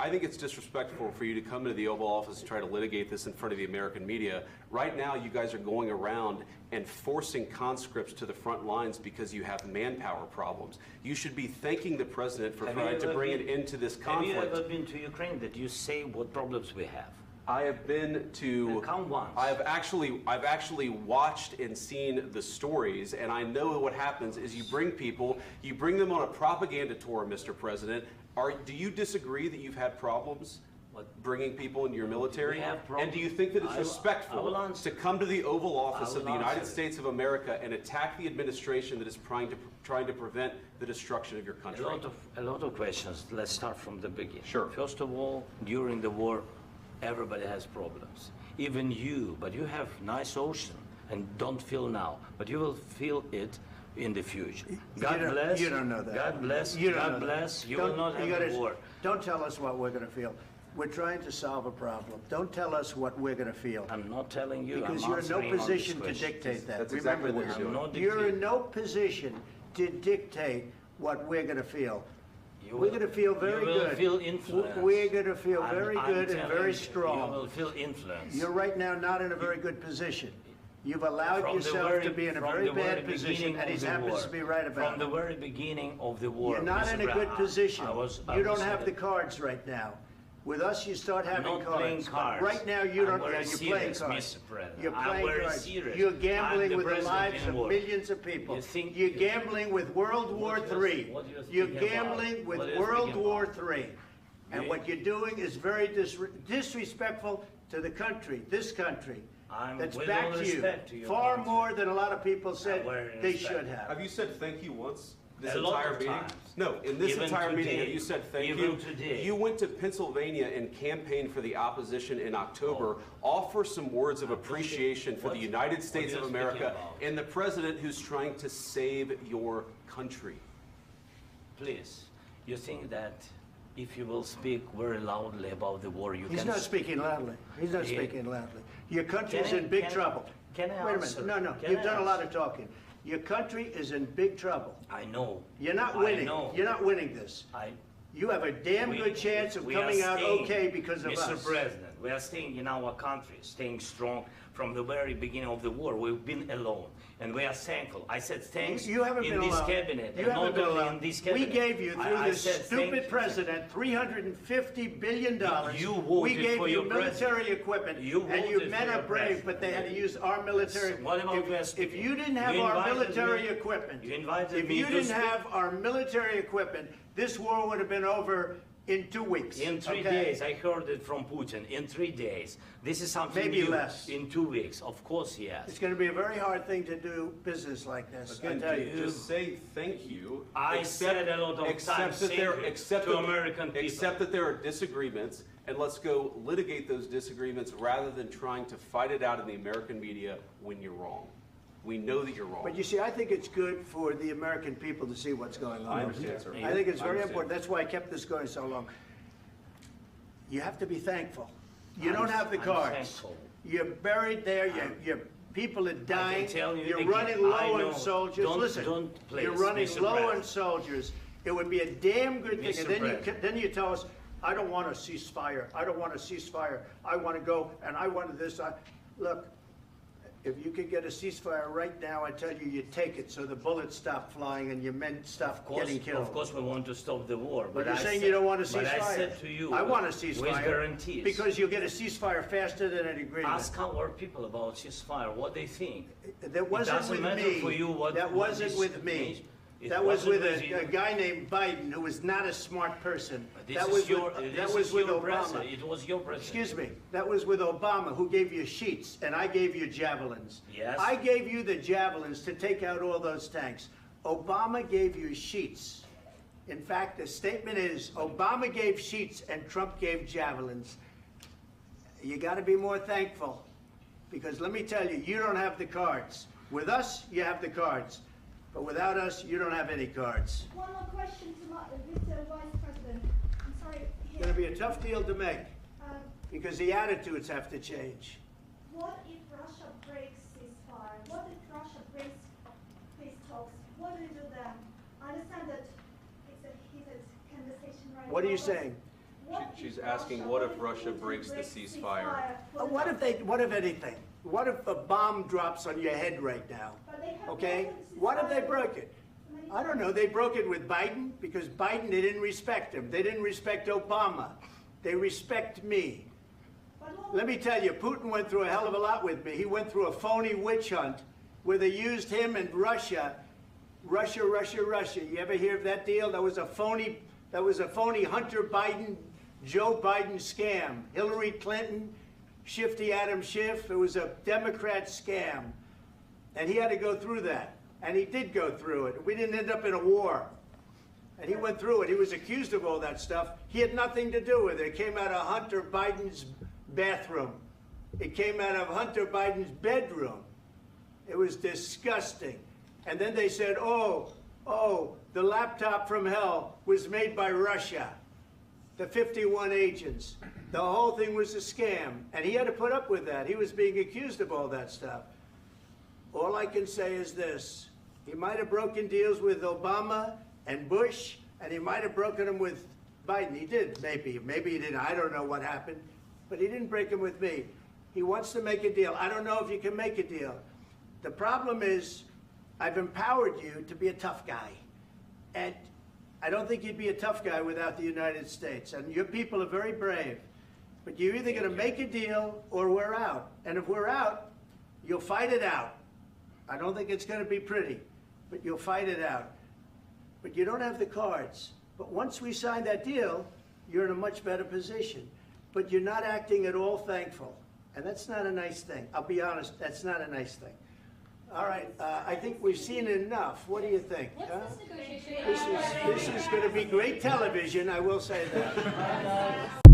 I think it's disrespectful for you to come into the Oval Office and try to litigate this in front of the American media. Right now, you guys are going around and forcing conscripts to the front lines because you have manpower problems. You should be thanking the president for trying to bring an end to this conflict. Have you ever been to Ukraine that you say what problems we have? I have been to. Come once. I've actually watched and seen the stories, and I know what happens is you bring them on a propaganda tour, Mr. President. Do you disagree that you've had problems bringing people into your military? And do you think that it's respectful to come to the Oval Office of the United States of America and attack the administration that is trying to prevent the destruction of your country? A lot of questions. Let's start from the beginning. Sure. First of all, during the war, everybody has problems. Even you, but you have nice ocean and don't feel now, but you will feel it in the future. God bless. You don't know that. God bless. You don't God know bless. that. You will not have a war. Don't tell us what we're going to feel. We're trying to solve a problem. Don't tell us what we're going to feel. I'm not telling you. Because I'm you're in no answering on position this to question. dictate that. That's Remember exactly what this. you're doing. I'm not You're in dictating. no position to dictate what we're going to feel. You We're will- going to feel very you will good. feel influenced. We're going to feel very I'm good and telling very you, strong. You will feel influence. You're right now not in a very good position. You've allowed yourself to be in a very bad position, and he happens to be right about From it. the very beginning of the war. You're not Mr. in a good Brown, position. I You don't was have the in cards right now. With us, you start having not cards. playing But cards. right now, you I'm don't. very You're playing serious, cards. Mr. President. You're I'm playing very cards. serious. You're I'm gambling the with the president lives in of war. millions of people. You think- You're gambling with World War What do you- III. what do you think You're about? gambling with What do you World think War about? III. And You- what you're doing is very disrespectful to the country, this country. That's with back all to respect to you. your Far country. more than a lot of people said very they respect. should have. Have you said thank you once? This A lot entire of meeting? times. No, in this Even entire meeting, today. have you said thank Even you? today. You went to Pennsylvania and campaigned for the opposition in October. Offer some words of appreciation for the United States what of are you speaking America about? and the president who's trying to save your country. Please, you think that if you will speak very loudly about the war, you He's can... not speaking loudly. He's not Yeah. speaking loudly. Your country is Can I- in big can I- trouble. can I Wait a answer? minute. No, Can you've I done a lot answer? of talking. Your country is in big trouble. I know. You're not I winning. know. You're not winning this. You have a damn We- good chance of we are coming out staying, okay because of Mr. us. President, we are staying in our country, staying strong from the very beginning of the war. We've been alone, and we are thankful. I said thanks You haven't in been this alone. cabinet, You and haven't not been only alone. in this We cabinet. gave you, through I this said stupid president, $350 billion. You We voted gave for you your military president. equipment, You and you voted men for are your brave, president. but they had to use our military. What about If West you didn't have You our invited military me- equipment, you invited if me you to didn't speak- have our military equipment, this war would have been over in 2 weeks. In 3 okay? days, I heard it from Putin. In 3 days, this is something Maybe new. less. In 2 weeks, of course, yes. It's going to be a very hard thing to do business like this. I Again, tell you. just say thank you. I said a lot of except times that thank there, you except to that, American people. Except that there are disagreements, and let's go litigate those disagreements rather than trying to fight it out in the American media when you're wrong. We know that you're wrong. But you see, I think it's good for the American people to see what's going on. I understand, sir. I think it's I very understand. important. That's why I kept this going so long. You have to be thankful. You I'm- don't have the I'm cards. thankful. You're buried there. Your people are dying. tell you You're again, running I low know. on soldiers. Don't- Listen, don't, please, you're running Mr. low on President. soldiers. It would be a damn good thing. Mr. And then President. then you tell us, I don't want a ceasefire. I don't want a ceasefire. I want to go and I want this. Look, if you could get a ceasefire right now, I tell you, you take it so the bullets stop flying and your men stop getting killed. Of course, we want to stop the war. But But you're I saying said- you don't want a ceasefire. But I said to you, I want a with ceasefire. guarantees. Because you'll get a ceasefire faster than an agreement. Ask our people about ceasefire, what they think. That wasn't doesn't with matter me. for you what- That what wasn't this with me. means. It That was wasn't with with you. a guy named Biden who was not a smart person. This That is was your, with, this that is was with your Obama. president. It was your president. Excuse me. That was with Obama, who gave you sheets, and I gave you javelins. Yes. I gave you the javelins to take out all those tanks. Obama gave you sheets. In fact, the statement is Obama gave sheets and Trump gave javelins. You got to be more thankful, because let me tell you, you don't have the cards. With us, you have the cards. But without us, you don't have any cards. One more question to Mr. Vice President. I'm sorry. It's going to be a tough deal to make, Um, because the attitudes have to change. what if Russia breaks ceasefire? What if Russia breaks peace talks? What do you do then? I understand that it's a heated conversation right now. What are you but saying? what She's asking, what if Russia breaks the ceasefire? What if anything? What if a bomb drops on your head right now? Okay? What if they broke it? I don't know. They broke it with Biden because Biden, they didn't respect him. They didn't respect Obama. They respect me. Let me tell you, Putin went through a hell of a lot with me. He went through a phony witch hunt where they used him and Russia. Russia. You ever hear of that deal? That was a phony Hunter Biden, Joe Biden scam. Hillary Clinton, Shifty Adam Schiff. It was a Democrat scam. And he had to go through that. And he did go through it. We didn't end up in a war. And he went through it. He was accused of all that stuff. He had nothing to do with it. It came out of Hunter Biden's bathroom. It came out of Hunter Biden's bedroom. It was disgusting. And then they said, oh, the laptop from hell was made by Russia. The 51 agents. The whole thing was a scam. And he had to put up with that. He was being accused of all that stuff. All I can say is this. He might have broken deals with Obama and Bush, and he might have broken them with Biden. He did, maybe. Maybe he didn't. I don't know what happened. But he didn't break them with me. He wants to make a deal. I don't know if you can make a deal. The problem is, I've empowered you to be a tough guy. And I don't think you'd be a tough guy without the United States. And your people are very brave. But you're either going to make a deal or we're out. And if we're out, you'll fight it out. I don't think it's going to be pretty, but you'll fight it out. But you don't have the cards. But once we sign that deal, you're in a much better position. But you're not acting at all thankful. And that's not a nice thing. I'll be honest, that's not a nice thing. All right, I think we've seen enough. What do you think? Huh? This is going to be great television, I will say that.